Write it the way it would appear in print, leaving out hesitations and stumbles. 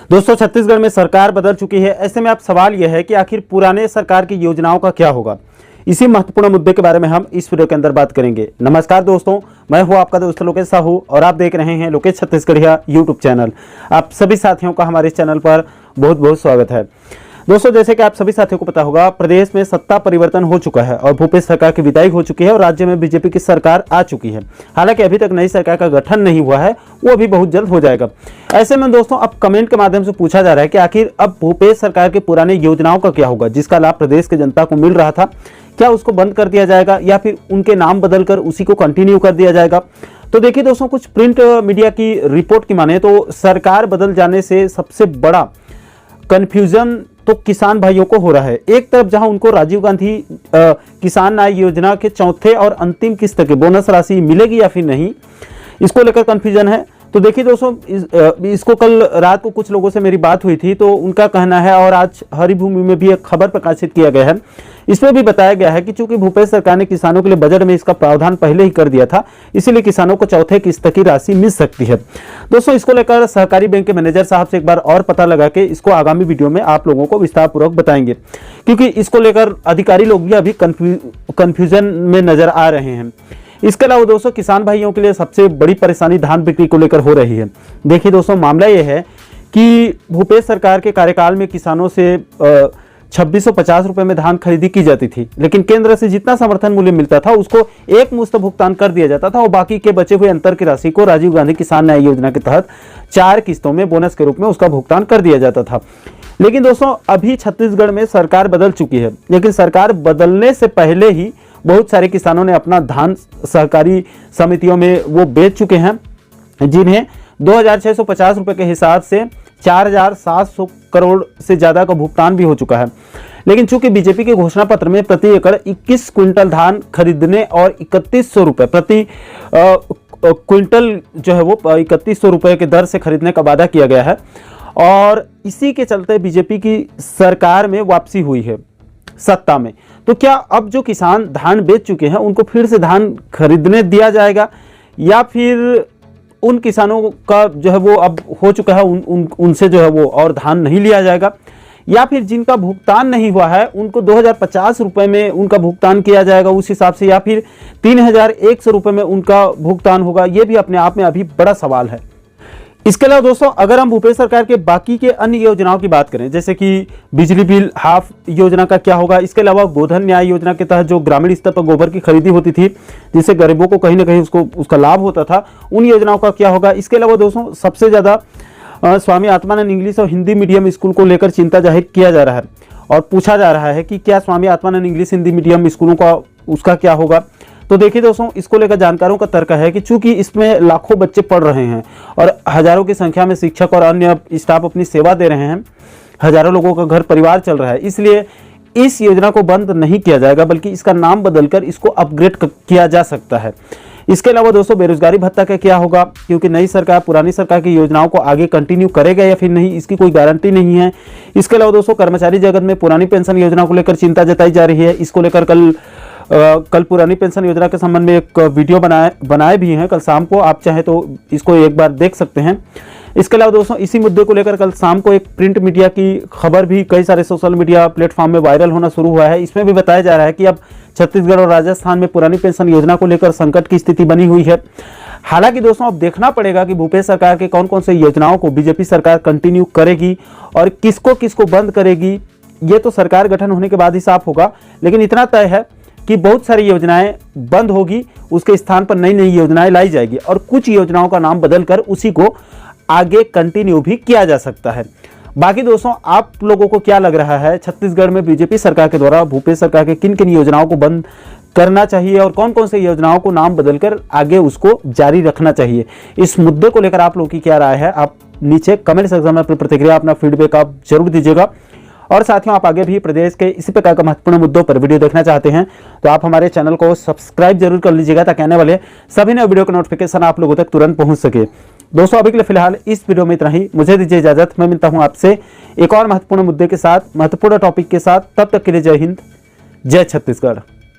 दोस्तों, छत्तीसगढ़ में सरकार बदल चुकी है। ऐसे में अब सवाल यह है कि आखिर पुराने सरकार की योजनाओं का क्या होगा। इसी महत्वपूर्ण मुद्दे के बारे में हम इस वीडियो के अंदर बात करेंगे। नमस्कार दोस्तों, मैं हूं आपका दोस्त लोकेश साहू और आप देख रहे हैं लोकेश छत्तीसगढ़िया यूट्यूब चैनल। आप सभी साथियों का हमारे इस चैनल पर बहुत बहुत स्वागत है। दोस्तों, जैसे कि आप सभी साथियों को पता होगा, प्रदेश में सत्ता परिवर्तन हो चुका है और भूपेश सरकार की विदाई हो चुकी है और राज्य में बीजेपी की सरकार आ चुकी है। हालांकि अभी तक नई सरकार का गठन नहीं हुआ है, वो अभी बहुत जल्द हो जाएगा। ऐसे में दोस्तों, अब कमेंट के माध्यम से पूछा जा रहा है कि आखिर अब भूपेश सरकार के पुराने योजनाओं का क्या होगा, जिसका लाभ प्रदेश की जनता को मिल रहा था। क्या उसको बंद कर दिया जाएगा या फिर उनके नाम बदलकर उसी को कंटिन्यू कर दिया जाएगा। तो देखिए दोस्तों, कुछ प्रिंट मीडिया की रिपोर्ट की माने तो सरकार बदल जाने से सबसे बड़ा कंफ्यूजन तो किसान भाइयों को हो रहा है। एक तरफ जहां उनको राजीव गांधी किसान न्याय योजना के चौथे और अंतिम किस्त के बोनस राशि मिलेगी या फिर नहीं, इसको लेकर कंफ्यूजन है। तो देखिए दोस्तों, इसको कल रात को कुछ लोगों से मेरी बात हुई थी, तो उनका कहना है, और आज हरिभूमि में भी एक खबर प्रकाशित किया गया है, इसमें भी बताया गया है कि चूंकि भूपेश सरकार ने किसानों के लिए बजट में इसका प्रावधान पहले ही कर दिया था, इसीलिए किसानों को चौथे किस्त की राशि मिल सकती है। दोस्तों, इसको लेकर सहकारी बैंक के मैनेजर साहब से एक बार और पता लगा के इसको आगामी वीडियो में आप लोगों को विस्तार पूर्वक बताएंगे, क्योंकि इसको लेकर अधिकारी लोग भी अभी कंफ्यूजन में नजर आ रहे हैं। इसके अलावा दोस्तों, किसान भाइयों के लिए सबसे बड़ी परेशानी धान बिक्री को लेकर हो रही है। देखिए दोस्तों, मामला यह है कि भूपेश सरकार के कार्यकाल में किसानों से 2650 रुपए में धान खरीदी की जाती थी, लेकिन केंद्र से जितना समर्थन मूल्य मिलता था उसको एक मुश्त भुगतान कर दिया जाता था और बाकी के बचे हुए अंतर की राशि को राजीव गांधी किसान न्याय योजना के तहत 4 किस्तों में बोनस के रूप में उसका भुगतान कर दिया जाता था। लेकिन दोस्तों, अभी छत्तीसगढ़ में सरकार बदल चुकी है, लेकिन सरकार बदलने से पहले ही बहुत सारे किसानों ने अपना धान सहकारी समितियों में वो बेच चुके हैं, जिन्हें 2650 रुपए के हिसाब से 4700 करोड़ से ज्यादा का भुगतान भी हो चुका है। लेकिन चूंकि बीजेपी के घोषणा पत्र में प्रति एकड़ 21 क्विंटल धान खरीदने और 3100 रुपए प्रति क्विंटल जो है वो 3100 रुपए के दर से खरीदने का वादा किया गया है, और इसी के चलते बीजेपी की सरकार में वापसी हुई है सत्ता में। तो क्या अब जो किसान धान बेच चुके हैं उनको फिर से धान खरीदने दिया जाएगा, या फिर उन किसानों का जो है वो अब हो चुका है उनसे जो है वो और धान नहीं लिया जाएगा, या फिर जिनका भुगतान नहीं हुआ है उनको 2050 रुपए में उनका भुगतान किया जाएगा उस हिसाब से, या फिर 3100 रुपए में उनका भुगतान होगा। ये भी अपने आप में अभी बड़ा सवाल है। इसके अलावा दोस्तों, अगर हम भूपेश सरकार के बाकी के अन्य योजनाओं की बात करें, जैसे कि बिजली बिल हाफ योजना का क्या होगा, इसके अलावा गोधन न्याय योजना के तहत जो ग्रामीण स्तर पर गोबर की खरीदी होती थी, जिससे गरीबों को कहीं ना कहीं उसका लाभ होता था, उन योजनाओं का क्या होगा। इसके अलावा दोस्तों, सबसे ज़्यादा स्वामी आत्मानंद इंग्लिश और हिंदी मीडियम स्कूल को लेकर चिंता जाहिर किया जा रहा है और पूछा जा रहा है कि क्या स्वामी आत्मानंद इंग्लिश हिंदी मीडियम स्कूलों का उसका क्या होगा। तो देखिए दोस्तों, इसको लेकर जानकारों का तर्क है कि चूंकि इसमें लाखों बच्चे पढ़ रहे हैं और हजारों की संख्या में शिक्षक और अन्य स्टाफ अपनी सेवा दे रहे हैं, हजारों लोगों का घर परिवार चल रहा है, इसलिए इस योजना को बंद नहीं किया जाएगा, बल्कि इसका नाम बदलकर इसको अपग्रेड किया जा सकता है। इसके अलावा दोस्तों, बेरोजगारी भत्ता का क्या होगा, क्योंकि नई सरकार पुरानी सरकार की योजनाओं को आगे कंटिन्यू करेगा या फिर नहीं, इसकी कोई गारंटी नहीं है। इसके अलावा दोस्तों, कर्मचारी जगत में पुरानी पेंशन योजना को लेकर चिंता जताई जा रही है। इसको लेकर कल पुरानी पेंशन योजना के संबंध में एक वीडियो बनाए भी हैं कल शाम को, आप चाहे तो इसको एक बार देख सकते हैं। इसके अलावा दोस्तों, इसी मुद्दे को लेकर कल शाम को एक प्रिंट मीडिया की खबर भी कई सारे सोशल मीडिया प्लेटफॉर्म में वायरल होना शुरू हुआ है। इसमें भी बताया जा रहा है कि अब छत्तीसगढ़ और राजस्थान में पुरानी पेंशन योजना को लेकर संकट की स्थिति बनी हुई है। हालांकि दोस्तों, अब देखना पड़ेगा कि भूपेश सरकार के कौन कौन से योजनाओं को बीजेपी सरकार कंटिन्यू करेगी और किसको किसको बंद करेगी, ये तो सरकार गठन होने के बाद ही साफ होगा। लेकिन इतना तय है कि बहुत सारी योजनाएं बंद होगी, उसके स्थान पर नई नई योजनाएं लाई जाएगी और कुछ योजनाओं का नाम बदलकर उसी को आगे कंटिन्यू भी किया जा सकता है। बाकी दोस्तों, आप लोगों को क्या लग रहा है, छत्तीसगढ़ में बीजेपी सरकार के द्वारा भूपेश सरकार के किन किन योजनाओं को बंद करना चाहिए और कौन कौन से योजनाओं को नाम बदलकर आगे उसको जारी रखना चाहिए। इस मुद्दे को लेकर आप लोगों की क्या राय है, आप नीचे कमेंट सेक्शन में अपनी प्रतिक्रिया, अपना फीडबैक आप जरूर दीजिएगा। और साथियों, आप आगे भी प्रदेश के इसी प्रकार का महत्वपूर्ण मुद्दों पर वीडियो देखना चाहते हैं तो आप हमारे चैनल को सब्सक्राइब जरूर कर लीजिएगा, ताकि आने वाले सभी नए वीडियो का नोटिफिकेशन आप लोगों तक तुरंत पहुंच सके। दोस्तों, अभी के लिए फिलहाल इस वीडियो में इतना ही। मुझे दीजिए इजाजत, मैं मिलता हूं आपसे एक और महत्वपूर्ण मुद्दे के साथ, महत्वपूर्ण टॉपिक के साथ। तब तक के लिए जय हिंद, जय छत्तीसगढ़।